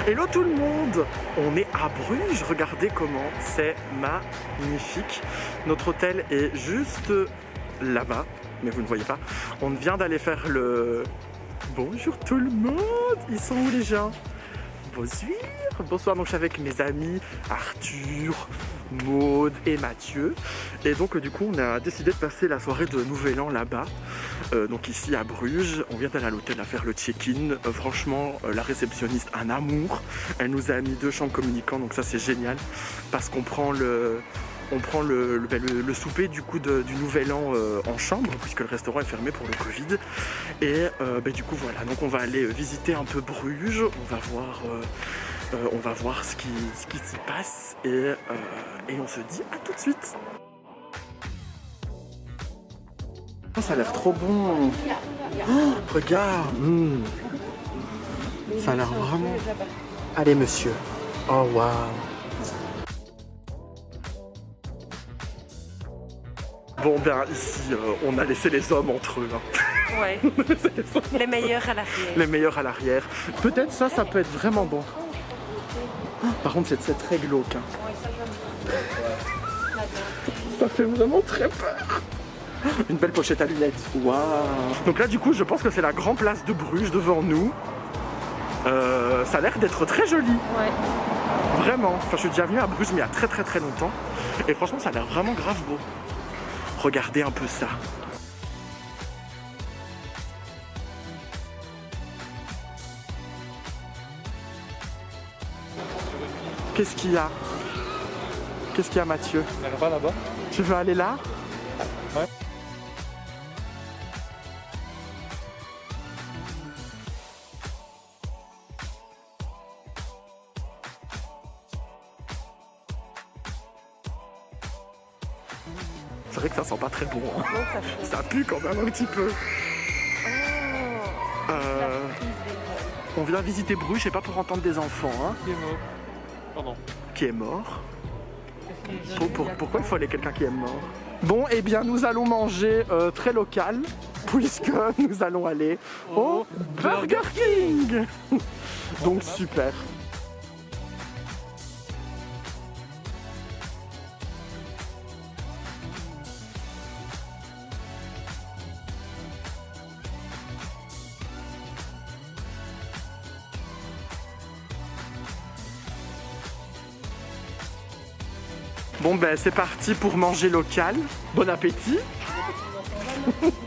Hello tout le monde, on est à Bruges, regardez comment c'est magnifique. Notre hôtel est juste là-bas, mais vous ne voyez pas. On vient d'aller faire le... Bonjour tout le monde, ils sont où les gens? Bonsoir, donc je suis avec mes amis Arthur, Maud et Mathieu. Et donc du coup on a décidé de passer la soirée de Nouvel An là-bas. Donc ici à Bruges, on vient d'aller à l'hôtel à faire le check-in. Franchement, la réceptionniste, un amour. Elle nous a mis 2 chambres communicants, donc ça c'est génial. Parce qu'on prend le souper du coup du Nouvel An en chambre, puisque le restaurant est fermé pour le Covid. Et du coup voilà, donc on va aller visiter un peu Bruges, on va voir ce qui s'y passe et on se dit à tout de suite. Oh, ça a l'air trop bon. Oh, regarde, ça a l'air vraiment... Allez monsieur. Oh waouh. Bon ben ici on a laissé les hommes entre eux. Hein. Ouais. Les meilleurs à l'arrière. Les meilleurs à l'arrière. Peut-être ça peut être vraiment bon. Par contre c'est très glauque. Hein. Ça fait vraiment très peur. Une belle pochette à lunettes. Waouh. Donc là du coup je pense que c'est la grande place de Bruges devant nous. Ça a l'air d'être très joli. Ouais. Vraiment. Enfin je suis déjà venu à Bruges mais il y a très longtemps. Et franchement ça a l'air vraiment grave beau. Regardez un peu ça. Qu'est-ce qu'il y a? Qu'est-ce qu'il y a Mathieu? Elle va là-bas. Tu veux aller là? Ouais. C'est vrai que ça sent pas très bon. Hein. Non, ça pue quand même un petit peu. On vient visiter Bruges, c'est pas pour entendre des enfants. Hein. Qui est mort. Pardon. Qui est mort? Pourquoi il faut aller quelqu'un qui est mort? Bon, eh bien nous allons manger très local, puisque nous allons aller au Burger King. Donc super. Bon ben c'est parti pour manger local. Bon appétit.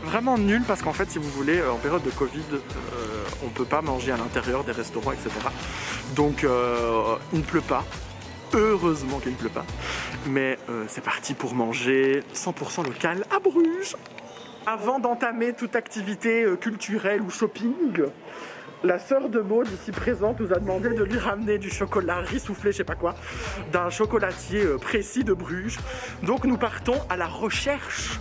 Vraiment nul parce qu'en fait si vous voulez en période de Covid on peut pas manger à l'intérieur des restaurants etc. Donc il ne pleut pas. Heureusement qu'il ne pleut pas. Mais c'est parti pour manger 100% local à Bruges. Avant d'entamer toute activité culturelle ou shopping, la sœur de Maud ici présente nous a demandé de lui ramener du chocolat rissoufflé, je sais pas quoi, d'un chocolatier précis de Bruges. Donc nous partons à la recherche.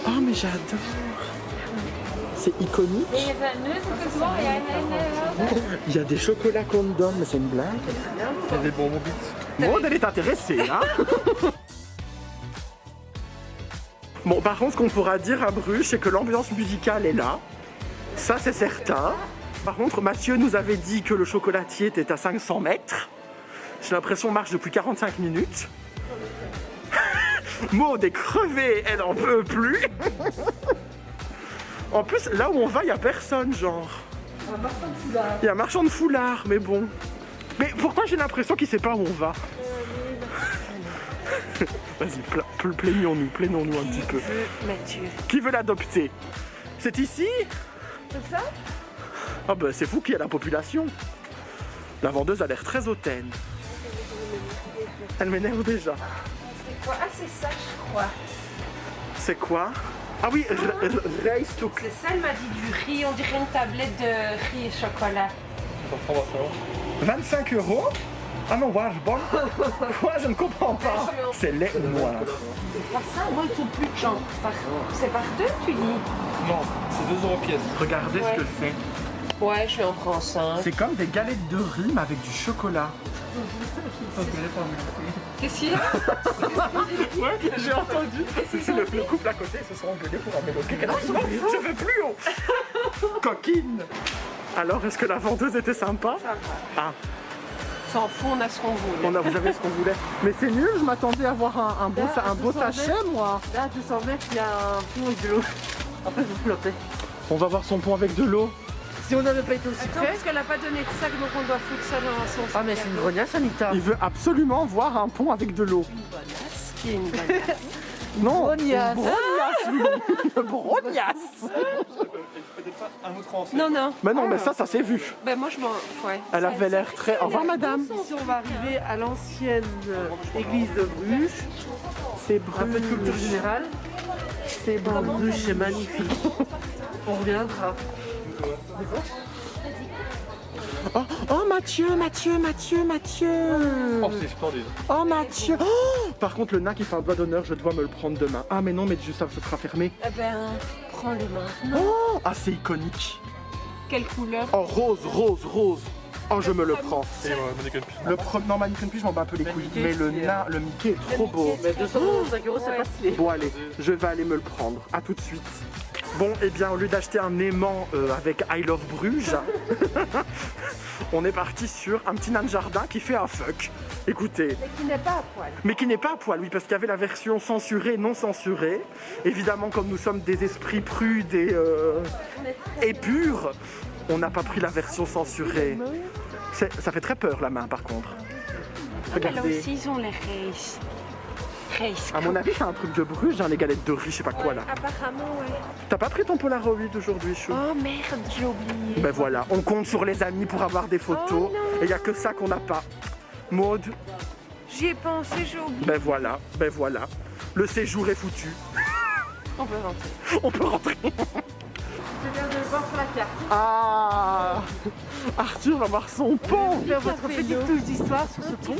Oh mais j'adore. C'est iconique. Il y a des chocolats qu'on donne, mais c'est une blague. Il y a des bonbons bits. Maud, elle est intéressée, hein. Bon, par contre, ce qu'on pourra dire à Bruges, c'est que l'ambiance musicale est là. Ça, c'est certain. Par contre, Mathieu nous avait dit que le chocolatier était à 500 mètres. J'ai l'impression qu'on marche depuis 45 minutes. Maud est crevée, elle en peut plus. En plus, là où on va, il n'y a personne, genre. Il y a un marchand de foulard, mais bon. Mais pourquoi j'ai l'impression qu'il sait pas où on va? Vas-y, plaignons-nous un petit peu. Mathieu. Qui veut l'adopter? C'est ici? C'est ça? Ah bah c'est vous qui a la population. La vendeuse a l'air très hautaine. Elle m'énerve déjà. C'est quoi? Ah c'est ça je crois. C'est quoi? Ah oui, Race to... C'est ça, elle m'a dit du riz, on dirait une tablette de riz et chocolat. 25 €? Ah non, ouais, bon. Quoi, je ne comprends pas. C'est lait ou noir? Par ça, moi, ils sont plus de gens. C'est par deux, tu dis? Non, c'est 2 € pièce. Regardez ce que c'est. Ouais, je lui en prends 5. C'est comme des galettes de riz mais avec du chocolat. Qu'est-ce qu'il y a? Ouais, j'ai entendu. Le couple à côté se sont engueulés pour emmener le cake. Je veux plus, coquine. Alors, est-ce que la vendeuse était sympa? Ah, S'en fout, on a ce qu'on voulait. vous avez ce qu'on voulait. Mais c'est nul, je m'attendais à avoir un beau sachet, moi. Là, 200 mètres, il y a un pont avec de l'eau. Après, je vous planter. On va voir son pont avec de l'eau. Si on n'avait pas été aussi Attends, près. parce qu'elle a pas donné de sac, donc on doit foutre ça dans son sac. Ah, mais c'est une grognasse, Anita. Il veut absolument voir un pont avec de l'eau. Qui est une banasse. Non, Brognasse. Une brognasse. Un autre français. Non, non. Mais non, mais ça s'est vu. Ben moi, je m'en... Ouais. Elle avait l'air très... Au revoir, madame. Ici, on va arriver à l'ancienne église de Bruges. C'est Un peu de culture générale. C'est bon. Bruges, c'est magnifique. On reviendra. Oh, Mathieu. Oh, c'est splendide. Oh, Mathieu. Oh, par contre, le nain qui fait un doigt d'honneur, je dois me le prendre demain. Ah, mais non, mais ça sera fermé. Eh ben, prends-le maintenant. Oh, ah, c'est iconique. Quelle couleur? Oh, rose. Oh, je me le prends. Et Mannequin Plus. Le premier, non, Mannequin Plus, je m'en bats un peu les couilles. Mais le nain, le Mickey est trop beau. Mais 225 €, c'est pas stylé. Bon, allez, je vais aller me le prendre. À tout de suite. Bon, eh bien, au lieu d'acheter un aimant avec I Love Bruges, on est parti sur un petit nain de jardin qui fait un fuck. Écoutez. Mais qui n'est pas à poil. Mais qui n'est pas à poil, oui, parce qu'il y avait la version censurée, non censurée. Évidemment, comme nous sommes des esprits prudes et purs, on n'a pas pris la version censurée. Ça fait très peur, la main, par contre. Là Regardez. aussi, ils ont les races. À mon avis, c'est un truc de Bruges, hein, les galettes de riz, je sais pas quoi, là. Apparemment, ouais. T'as pas pris ton Polaroid aujourd'hui, Chou? Oh merde, j'ai oublié. Ben voilà, on compte sur les amis pour avoir des photos. Oh non. Et il n'y a que ça qu'on n'a pas. Maud, J'y ai pensé, j'ai oublié. ben voilà. Le séjour est foutu. On peut rentrer. On peut rentrer. Je viens de le voir sur la carte. Ah, Arthur va voir son pont. Faire votre petite touche d'histoire sur ce pont.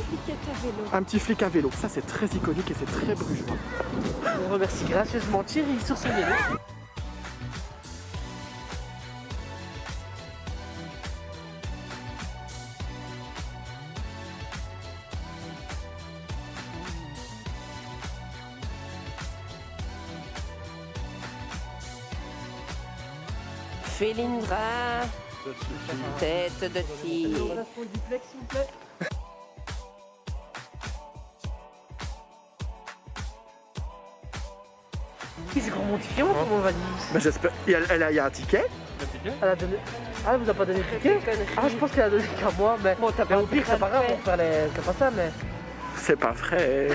Un petit flic à vélo. Ça, c'est très iconique et c'est très brugeois. On remercie gracieusement Thierry sur son vélo. Félindra, tête de tigre. On a son duplex, s'il vous plaît. C'est grand modifié, comment on va dire? Ben j'espère. Il y a un ticket. Un ticket. Elle a donné. Ah, elle vous a pas donné le ticket? Ah, je pense qu'elle a donné qu'à moi, mais. Bon, t'as Mais pas au pire, c'est pas grave, on fait les. C'est pas ça, mais. C'est pas vrai.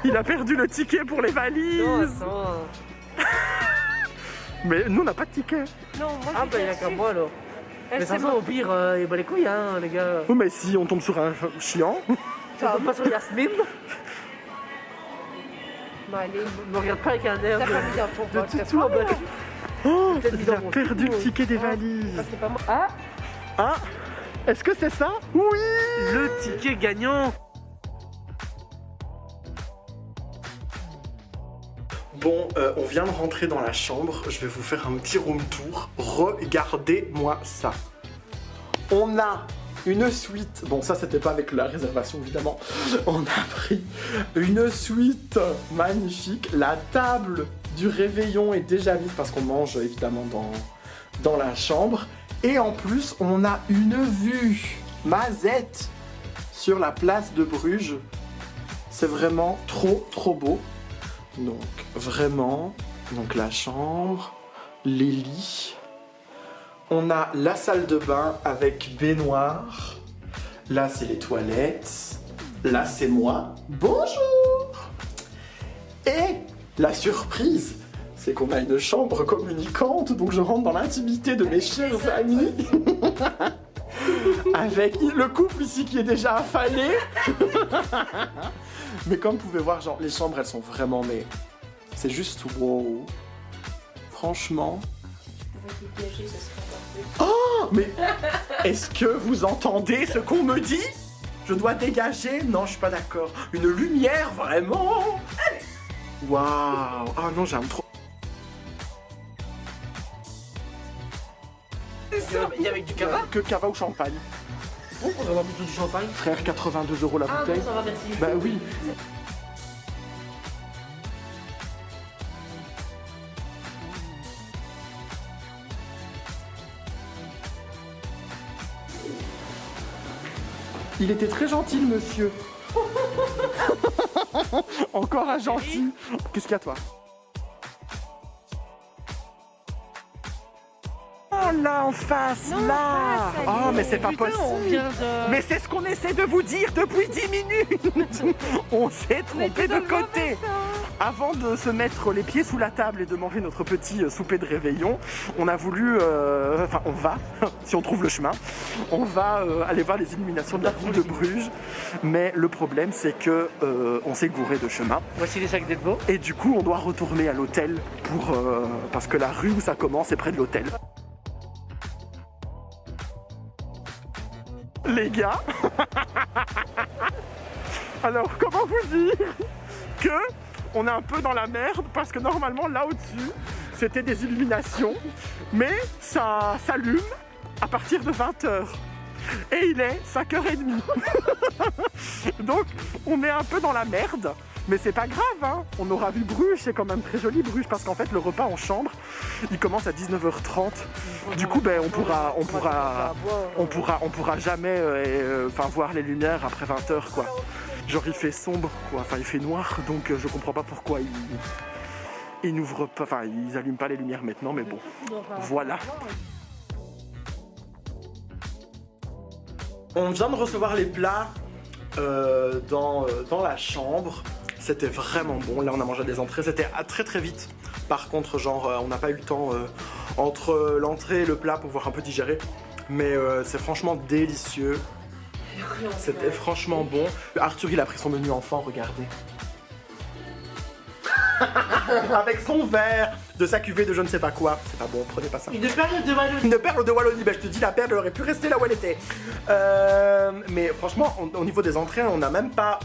Il a perdu le ticket pour les valises. Non, attends. Mais nous, on n'a pas de ticket. Non, moi Ah, bah, il y a qu'à moi alors. Mais de toute façon, au pire, il bat les couilles, hein, les gars. Oh, mais si on tombe sur un chiant. Ça va pas sur Yasmine. Bah, allez. Ne me regarde pas avec un air T'as de. pas mis dans ton De portefeuille. toutou en bas. Oh, Peut-être mis il a dans mon perdu frigo. le ticket des Ah. valises. Ah, c'est pas moi. Ah, Ah, est-ce que c'est ça? Oui. le ticket gagnant. Bon, on vient de rentrer dans la chambre. Je vais vous faire un petit room tour. Regardez-moi ça. On a une suite. Bon, ça, c'était pas avec la réservation, évidemment. On a pris une suite magnifique. La table du réveillon est déjà vide parce qu'on mange, évidemment, dans la chambre. Et en plus, on a une vue mazette sur la place de Bruges. C'est vraiment trop beau. Donc vraiment, donc la chambre, les lits. On a la salle de bain avec baignoire. Là, c'est les toilettes. Là, c'est moi. Bonjour. Et la surprise, c'est qu'on a une chambre communicante. Donc je rentre dans l'intimité de mes chers amis. Avec le couple ici qui est déjà affalé. Mais comme vous pouvez voir, genre, les chambres, elles sont vraiment, mais c'est juste wow. Franchement. Oh, mais est-ce que vous entendez ce qu'on me dit? Je dois dégager? Non, je suis pas d'accord. Une lumière, vraiment? Waouh. Ah non, j'aime trop. Ils sont Il y avec du cava. Que cava ou champagne. Bon, on va avoir plutôt du champagne. Frère, 82 € la Ah bouteille. bon, ça va, merci. Bah oui. Il était très gentil, le monsieur. Encore un gentil. Qu'est-ce qu'il y a, toi? Oh là, en face, là. Oh, mais c'est pas Putain, on possible. vient de... Mais c'est ce qu'on essaie de vous dire depuis 10 minutes. On s'est trompé de côté. Avant de se mettre les pieds sous la table et de manger notre petit souper de réveillon, on a voulu, enfin on va, si on trouve le chemin, on va aller voir les illuminations de la ville de Bruges. Mais le problème c'est que on s'est gouré de chemin. Voici les sacs d'Elbo. Et du coup on doit retourner à l'hôtel pour parce que la rue où ça commence est près de l'hôtel. Les gars, alors comment vous dire que on est un peu dans la merde parce que normalement là au-dessus c'était des illuminations mais ça s'allume à partir de 20h et il est 5h30. Donc on est un peu dans la merde. Mais c'est pas grave, hein. On aura vu Bruges, c'est quand même très joli Bruges parce qu'en fait le repas en chambre il commence à 19h30. Du coup ben on pourra jamais voir les lumières après 20h quoi. Genre il fait sombre quoi, enfin il fait noir donc je comprends pas pourquoi ils n'ouvrent pas, enfin ils allument pas les lumières maintenant mais bon, voilà. On vient de recevoir les plats dans la chambre. C'était vraiment bon, là on a mangé des entrées, c'était très très vite. Par contre genre on n'a pas eu le temps entre l'entrée et le plat pour pouvoir un peu digérer. Mais c'est franchement délicieux. C'était franchement bon. Arthur il a pris son menu enfant, regardez. Avec son verre de sa cuvée de je ne sais pas quoi. C'est pas bon, prenez pas ça. Une perle de Wallonie. Une perle de Wallonie, ben je te dis la perle aurait pu rester là où elle était. Mais franchement, au niveau des entrées, on n'a même pas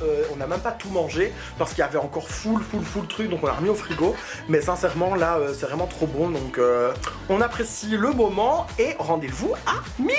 tout mangé parce qu'il y avait encore full truc, donc on a remis au frigo. Mais sincèrement, là, c'est vraiment trop bon, donc on apprécie le moment et rendez-vous à minuit.